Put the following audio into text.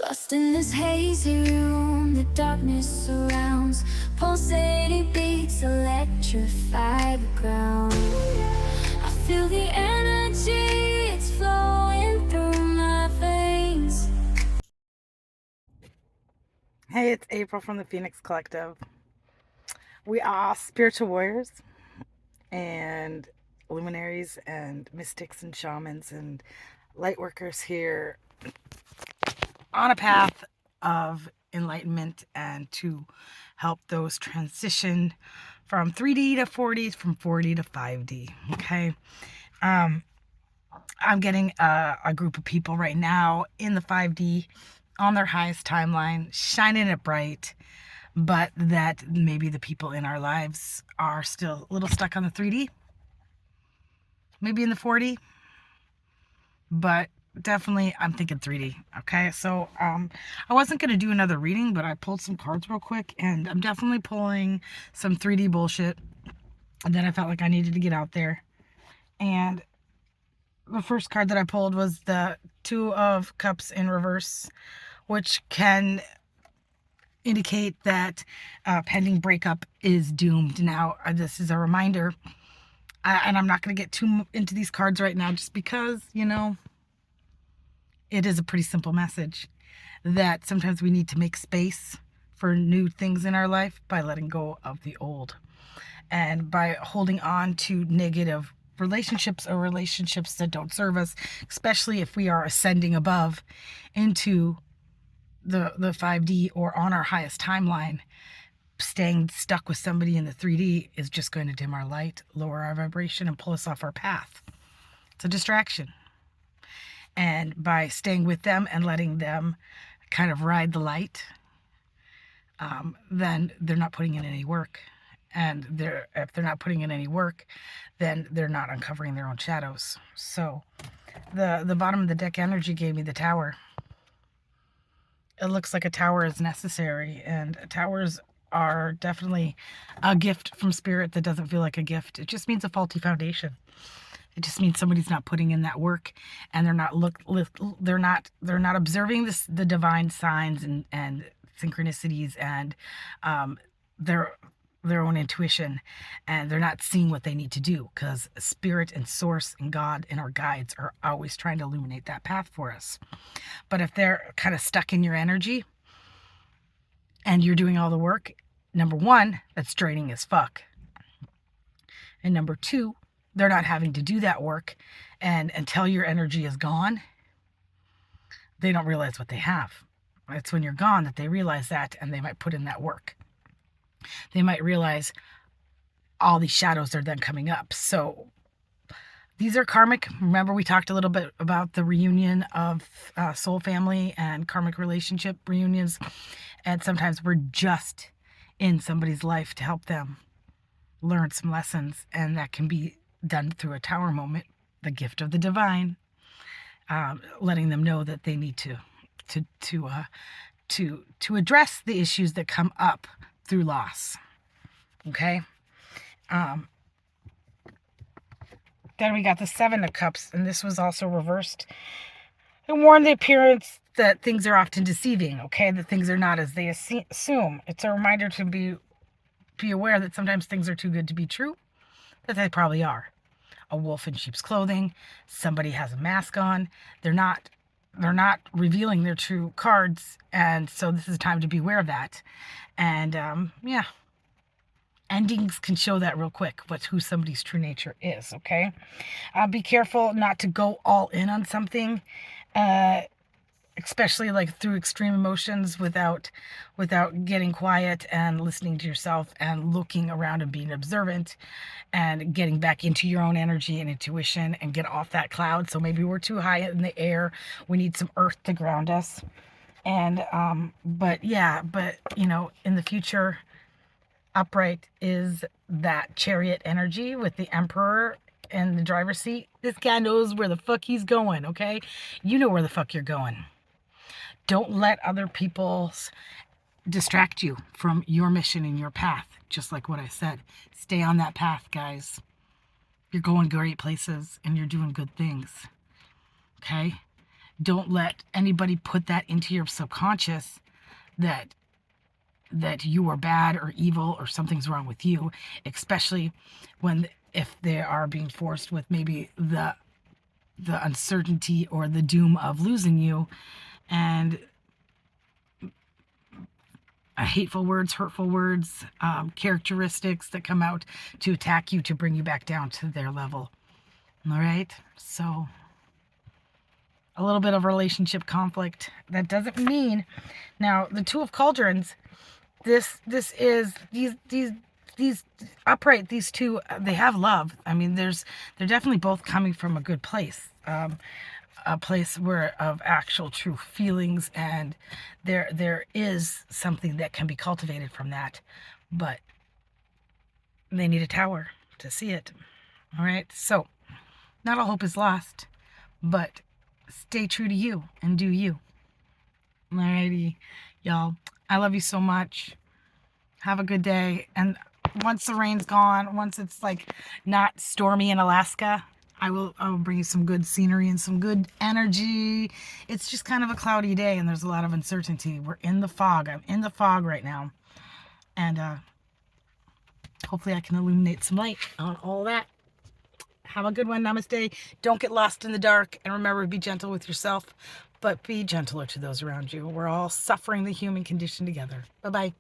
Lost in this hazy room, the darkness surrounds. Pulsating beats electrify the ground. I feel the energy, it's flowing through my veins. Hey, it's April from the Phoenix Collective. We are spiritual warriors and luminaries and mystics and shamans and light workers here on a path of enlightenment and to help those transition from 3D to 4D, from 4D to 5D. Okay. I'm getting a group of people right now in the 5D on their highest timeline, shining it bright, but that maybe the people in our lives are still a little stuck on the 3D, maybe in the 4D, but definitely I'm thinking 3D. Okay, so I wasn't going to do another reading, but I pulled some cards real quick, and I'm definitely pulling some 3D bullshit that I felt like I needed to get out there. And the first card that I pulled was the Two of Cups in reverse, which can indicate that pending breakup is doomed. Now, this is a reminder, and I'm not going to get too into these cards right now just because, it is a pretty simple message that sometimes we need to make space for new things in our life by letting go of the old and by holding on to negative relationships or relationships that don't serve us, especially if we are ascending above into the 5D or on our highest timeline. Staying stuck with somebody in the 3D is just going to dim our light, lower our vibration, and pull us off our path. It's a distraction. And by staying with them and letting them kind of ride the light, then they're not putting in any work. And if they're not putting in any work, then they're not uncovering their own shadows. So the bottom of the deck energy gave me the Tower. It looks like a tower is necessary, and towers are definitely a gift from spirit that doesn't feel like a gift. It just means a faulty foundation. It just means somebody's not putting in that work, and they're not observing the divine signs and synchronicities and their own intuition, and they're not seeing what they need to do, because spirit and source and God and our guides are always trying to illuminate that path for us. But if they're kind of stuck in your energy and you're doing all the work, number one, that's draining as fuck. And number two, they're not having to do that work, and until your energy is gone, they don't realize what they have. It's when you're gone that they realize that, and they might put in that work. They might realize all these shadows are then coming up. So these are karmic. Remember, we talked a little bit about the reunion of soul family and karmic relationship reunions. And sometimes we're just in somebody's life to help them learn some lessons. And that can be done through a tower moment, the gift of the divine, letting them know that they need to address the issues that come up through loss. Okay. Then we got the Seven of Cups, and this was also reversed. It warned the appearance that things are often deceiving. Okay, that things are not as they assume. It's a reminder to be aware that sometimes things are too good to be true, that they probably are. A wolf in sheep's clothing. Somebody has a mask on. They're not revealing their true cards, and so this is time to be aware of that. And endings can show that real quick, who somebody's true nature is. Okay, be careful not to go all in on something, especially like through extreme emotions, without getting quiet and listening to yourself and looking around and being observant and getting back into your own energy and intuition and get off that cloud. So maybe we're too high in the air. We need some earth to ground us. And but in the future, upright is that Chariot energy with the Emperor in the driver's seat. This guy knows where the fuck he's going. Okay, you know where the fuck you're going. Don't let other people's distract you from your mission and your path. Just like what I said, stay on that path, guys. You're going great places and you're doing good things. Okay, Don't let anybody put that into your subconscious that you are bad or evil or something's wrong with you, especially if they are being forced with maybe the uncertainty or the doom of losing you, and hateful words, hurtful words, characteristics that come out to attack you, to bring you back down to their level. All right, so a little bit of relationship conflict. That doesn't mean, now the Two of Cauldrons, this is these upright, these two, they have love. I mean, they're definitely both coming from a good place, a place where of actual true feelings, and there is something that can be cultivated from that, but they need a tower to see it. All right, so not all hope is lost, but stay true to you and do you. Alrighty, y'all. I love you so much. Have a good day. And once the rain's gone, once it's like not stormy in Alaska, I will bring you some good scenery and some good energy. It's just kind of a cloudy day and there's a lot of uncertainty. We're in the fog. I'm in the fog right now. And hopefully I can illuminate some light on all that. Have a good one. Namaste. Don't get lost in the dark. And remember, be gentle with yourself, but be gentler to those around you. We're all suffering the human condition together. Bye-bye.